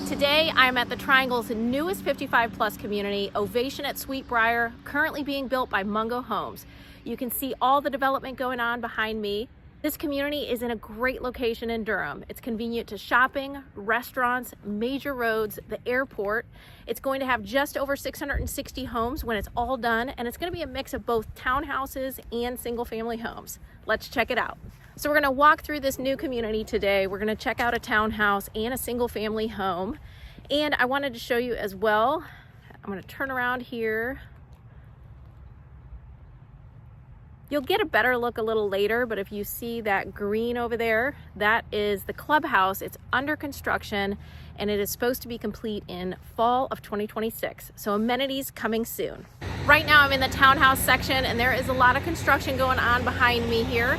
Today, I'm at the Triangle's newest 55 plus community, Ovation at Sweetbrier, currently being built by Mungo Homes. You can see all the development going on behind me. This community is in a great location in Durham. It's convenient to shopping, restaurants, major roads, the airport. It's going to have just over 660 homes when it's all done, and it's going to be a mix of both townhouses and single family homes. Let's check it out. So we're going to walk through this new community today. We're going to check out a townhouse and a single family home. And I wanted to show you as well, I'm going to turn around here. You'll get a better look a little later, but if you see that green over there, that is the clubhouse. It's under construction and it is supposed to be complete in fall of 2026. So amenities coming soon. Right now I'm in the townhouse section and there is a lot of construction going on behind me here.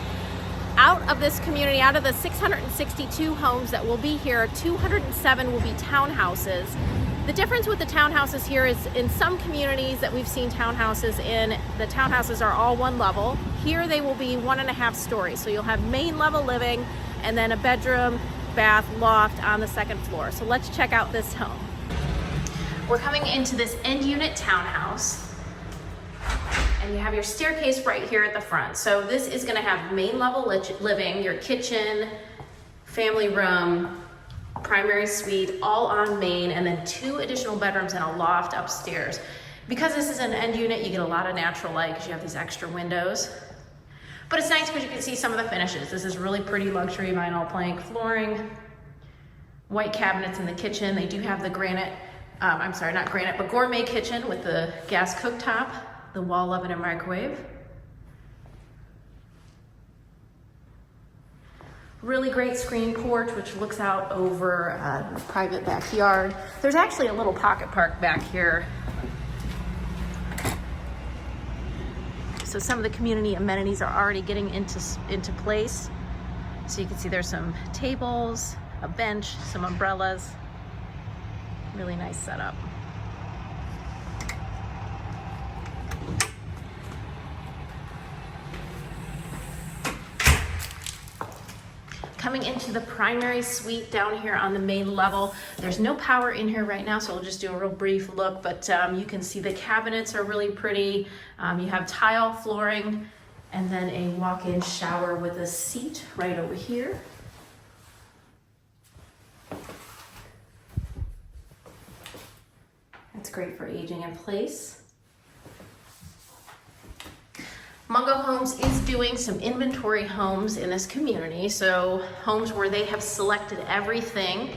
Out of this community, out of the 662 homes that will be here, 207 will be townhouses. The difference with the townhouses here is in some communities that we've seen townhouses in, the townhouses are all one level. Here they will be 1.5 stories. So you'll have main level living and then a bedroom, bath, loft on the second floor. So let's check out this home. We're coming into this end unit townhouse. And you have your staircase right here at the front. So this is gonna have main level living, your kitchen, family room, primary suite, all on main, and then 2 additional bedrooms and a loft upstairs. Because this is an end unit, you get a lot of natural light because you have these extra windows. But it's nice because you can see some of the finishes. This is really pretty luxury vinyl plank flooring, white cabinets in the kitchen. They do have the granite, I'm sorry, not granite, but gourmet kitchen with the gas cooktop, the wall oven and microwave. Really great screen porch, which looks out over a private backyard. There's actually a little pocket park back here. So some of the community amenities are already getting into place. So you can see there's some tables, a bench, some umbrellas. Really nice setup. Coming into the primary suite down here on the main level. There's no power in here right now, so we'll just do a real brief look, but you can see the cabinets are really pretty. You have tile flooring and then a walk-in shower with a seat right over here. That's great for aging in place. Mungo Homes is doing some inventory homes in this community, so homes where they have selected everything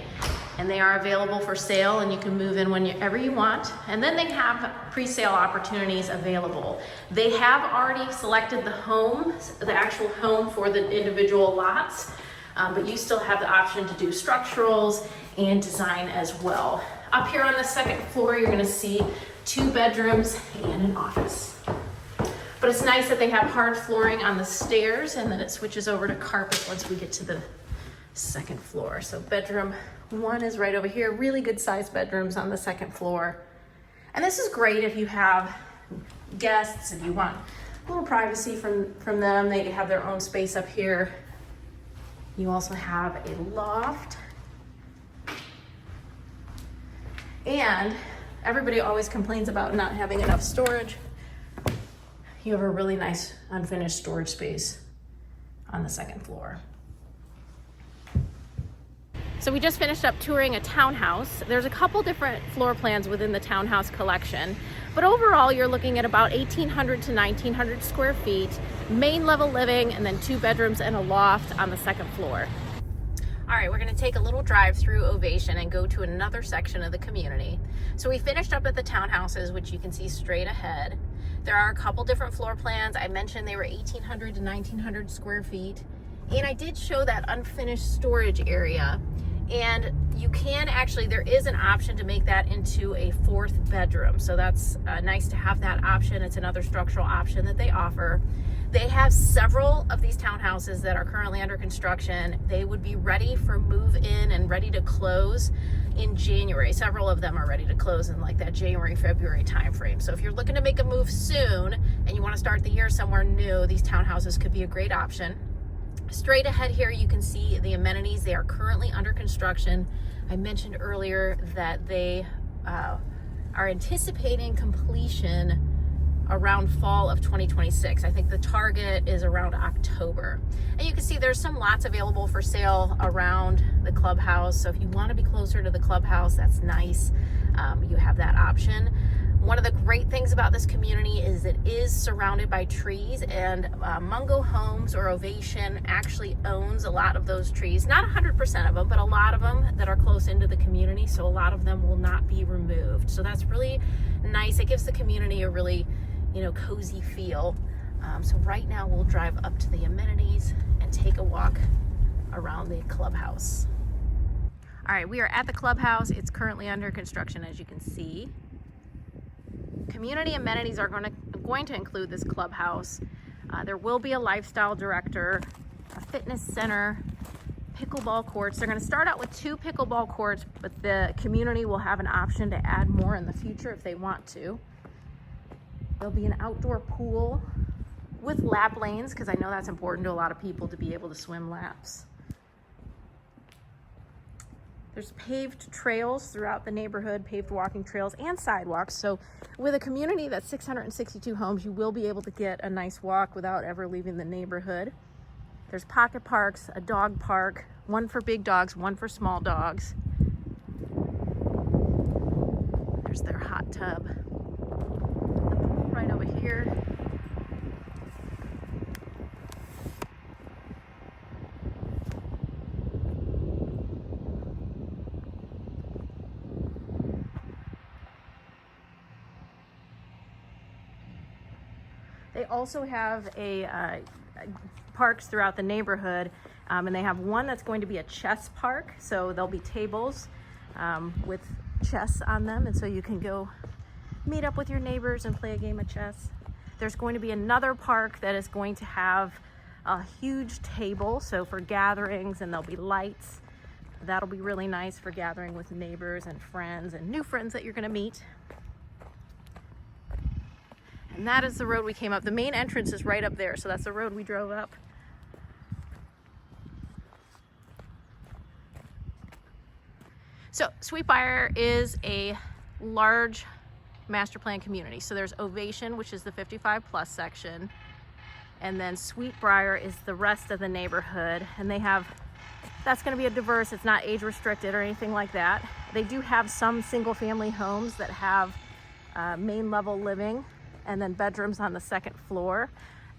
and they are available for sale and you can move in whenever you want. And then they have pre-sale opportunities available. They have already selected the home, the actual home for the individual lots, but you still have the option to do structurals and design as well. Up here on the second floor, you're gonna see 2 bedrooms and an office. But it's nice that they have hard flooring on the stairs and then it switches over to carpet once we get to the second floor. So bedroom 1 is right over here. Really good sized bedrooms on the second floor. And this is great if you have guests, if you want a little privacy from them. They have their own space up here. You also have a loft. And everybody always complains about not having enough storage. You have a really nice unfinished storage space on the second floor. So we just finished up touring a townhouse. There's a couple different floor plans within the townhouse collection, but overall you're looking at about 1,800 to 1,900 square feet, main level living, and then 2 bedrooms and a loft on the second floor. All right, we're gonna take a little drive through Ovation and go to another section of the community. So we finished up at the townhouses, which you can see straight ahead. There are a couple different floor plans. I mentioned they were 1,800 to 1,900 square feet. And I did show that unfinished storage area. And you can actually, there is an option to make that into a 4th bedroom. So that's nice to have that option. It's another structural option that they offer. They have several of these townhouses that are currently under construction. They would be ready for move in and ready to close in January. Several of them are ready to close in like that January, February timeframe. So if you're looking to make a move soon and you want to start the year somewhere new, these townhouses could be a great option. Straight ahead here, you can see the amenities. They are currently under construction. I mentioned earlier that they are anticipating completion around fall of 2026. I think the target is around October. And you can see there's some lots available for sale around the clubhouse. So if you want to be closer to the clubhouse, that's nice. You have that option. One of the great things about this community is it is surrounded by trees, and Mungo Homes or Ovation actually owns a lot of those trees. Not 100% of them, but a lot of them that are close into the community. So a lot of them will not be removed. So that's really nice. It gives the community a really, cozy feel. So right now we'll drive up to the amenities and take a walk around the clubhouse. All right, we are at the clubhouse. It's currently under construction, as you can see. Community amenities are going to include this clubhouse. There will be a lifestyle director, a fitness center, pickleball courts. They're going to start out with 2 pickleball courts, but the community will have an option to add more in the future if they want to. There'll be an outdoor pool with lap lanes, because I know that's important to a lot of people to be able to swim laps. There's paved trails throughout the neighborhood, paved walking trails and sidewalks. So with a community that's 662 homes, you will be able to get a nice walk without ever leaving the neighborhood. There's pocket parks, a dog park, one for big dogs, one for small dogs. There's their hot tub. The pool right over here. They also have parks throughout the neighborhood, and they have one that's going to be a chess park. So there'll be tables with chess on them, and so you can go meet up with your neighbors and play a game of chess. There's going to be another park that is going to have a huge table, so for gatherings, and there'll be lights. That'll be really nice for gathering with neighbors and friends and new friends that you're going to meet. And that is the road we came up. The main entrance is right up there, so that's the road we drove up. So Sweetbrier is a large master plan community. So there's Ovation, which is the 55 plus section, and then Sweetbrier is the rest of the neighborhood, and that's going to be a diverse, it's not age restricted or anything like that. They do have some single family homes that have main level living and then bedrooms on the second floor.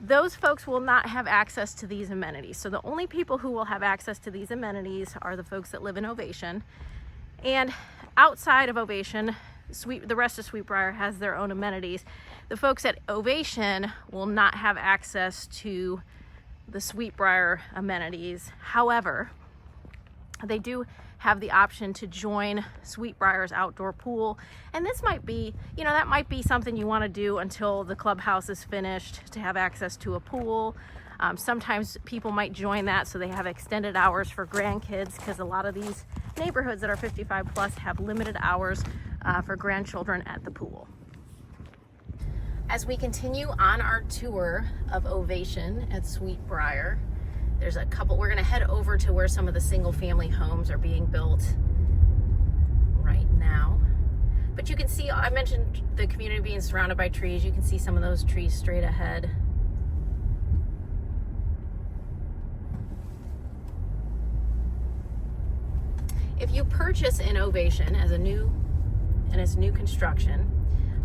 Those folks will not have access to these amenities. So the only people who will have access to these amenities are the folks that live in Ovation. And outside of Ovation, the rest of Sweetbrier has their own amenities. The folks at Ovation will not have access to the Sweetbrier amenities. However, they do have the option to join Sweetbrier's outdoor pool. And this might be, that might be something you want to do until the clubhouse is finished, to have access to a pool. Sometimes people might join that so they have extended hours for grandkids, because a lot of these neighborhoods that are 55 plus have limited hours for grandchildren at the pool. As we continue on our tour of Ovation at Sweetbrier, there's a couple, we're gonna head over to where some of the single family homes are being built right now. But you can see, I mentioned the community being surrounded by trees. You can see some of those trees straight ahead. If you purchase in Ovation as it's new construction,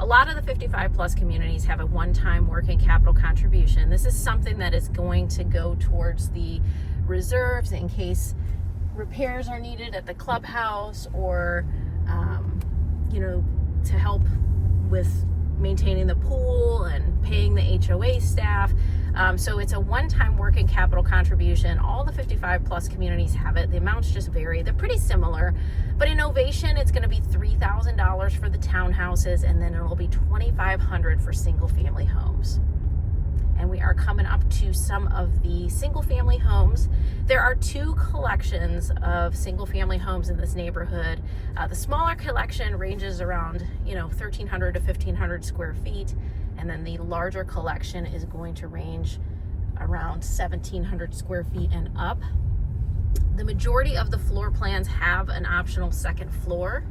a lot of the 55 plus communities have a one-time working capital contribution. This is something that is going to go towards the reserves in case repairs are needed at the clubhouse, or to help with maintaining the pool and paying the HOA staff. So it's a one-time working capital contribution. All the 55 plus communities have it. The amounts just vary. They're pretty similar, but in Ovation, it's going to be $3,000 for the townhouses, and then it'll be $2,500 for single family homes. And we are coming up to some of the single family homes. There are 2 collections of single family homes in this neighborhood. The smaller collection ranges around 1,300 to 1,500 square feet. And then the larger collection is going to range around 1,700 square feet and up. The majority of the floor plans have an optional second floor.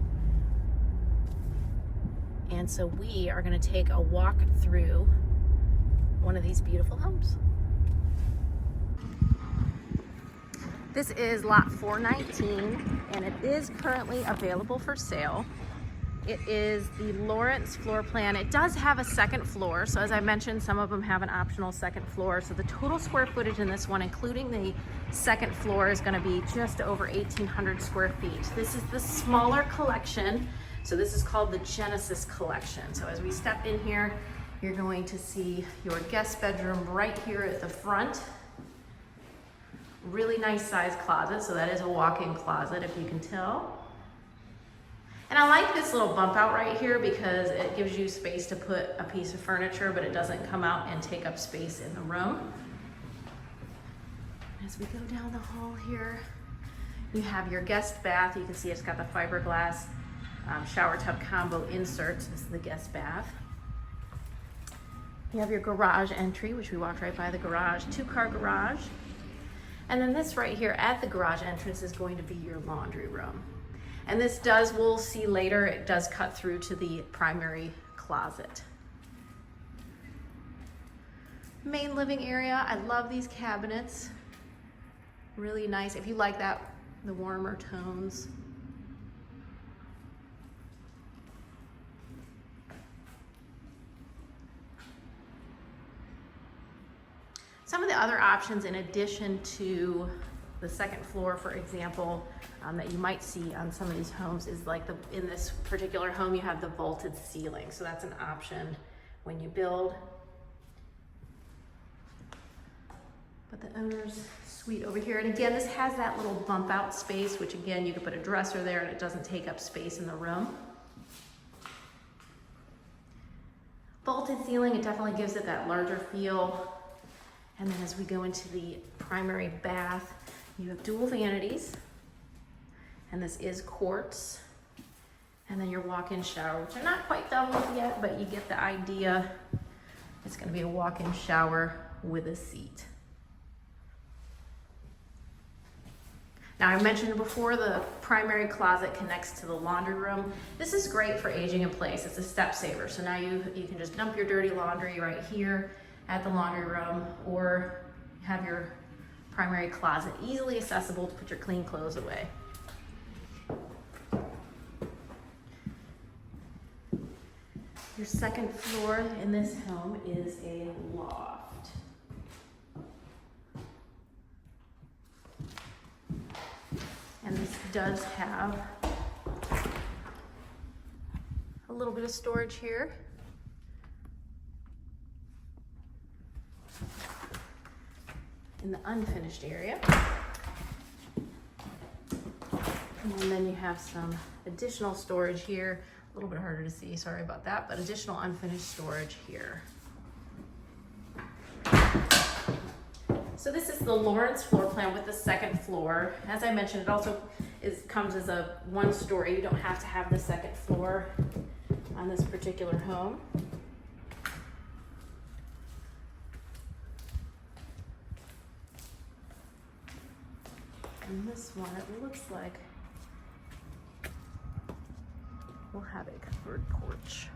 And so we are going to take a walk through one of these beautiful homes. This is lot 419, and it is currently available for sale. It is the Lawrence floor plan. It does have a second floor, so as I mentioned, some of them have an optional second floor. So the total square footage in this one, including the second floor, is going to be just over 1,800 square feet. This is the smaller collection, so this is called the Genesis collection. So as we step in here, you're going to see your guest bedroom right here at the front. Really nice sized closet, so that is a walk-in closet if you can tell. And I like this little bump out right here because it gives you space to put a piece of furniture, but it doesn't come out and take up space in the room. As we go down the hall here, you have your guest bath. You can see it's got the fiberglass shower tub combo inserts. This is the guest bath. You have your garage entry, which we walked right by the garage, 2-car garage. And then this right here at the garage entrance is going to be your laundry room. And this does, we'll see later, it does cut through to the primary closet. Main living area, I love these cabinets. Really nice, if you like that, the warmer tones. Some of the other options in addition to the second floor, for example, that you might see on some of these homes is like in this particular home, you have the vaulted ceiling. So that's an option when you build. But the owner's suite over here, and again, this has that little bump out space, which again, you could put a dresser there and it doesn't take up space in the room. Vaulted ceiling, it definitely gives it that larger feel. And then as we go into the primary bath, you have dual vanities, and this is quartz. And then your walk-in shower, which are not quite done with yet, but you get the idea. It's gonna be a walk-in shower with a seat. Now I mentioned before the primary closet connects to the laundry room. This is great for aging in place. It's a step saver. So now you can just dump your dirty laundry right here at the laundry room, or have your primary closet easily accessible to put your clean clothes away. Your second floor in this home is a loft. And this does have a little bit of storage here. In the unfinished area. And then you have some additional storage here. A little bit harder to see, sorry about that, but additional unfinished storage here. So this is the Lawrence floor plan with the second floor. As I mentioned, it also comes as a 1-story. You don't have to have the second floor on this particular home. And this one, it looks like we'll have a covered porch.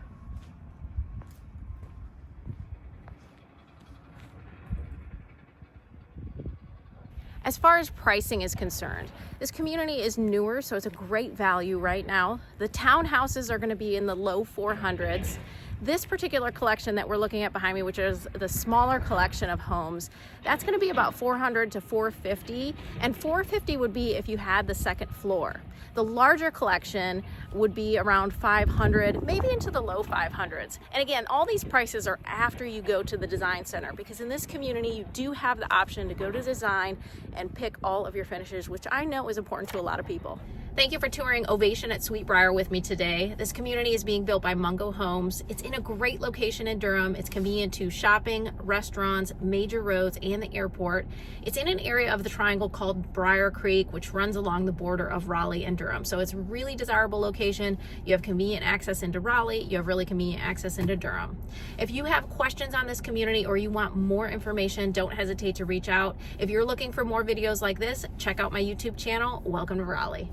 As far as pricing is concerned, this community is newer, so it's a great value right now. The townhouses are going to be in the low 400s. This particular collection that we're looking at behind me, which is the smaller collection of homes, that's going to be about 400 to 450, and 450 would be if you had the second floor. The larger collection would be around 500, maybe into the low 500s. And again, all these prices are after you go to the design center, because in this community, you do have the option to go to design and pick all of your finishes, which I know is important to a lot of people. Thank you for touring Ovation at Sweetbrier with me today. This community is being built by Mungo Homes. It's in a great location in Durham. It's convenient to shopping, restaurants, major roads, and the airport. It's in an area of the triangle called Briar Creek, which runs along the border of Raleigh and Durham. So it's a really desirable location. You have convenient access into Raleigh. You have really convenient access into Durham. If you have questions on this community or you want more information, don't hesitate to reach out. If you're looking for more videos like this, check out my YouTube channel. Welcome to Raleigh.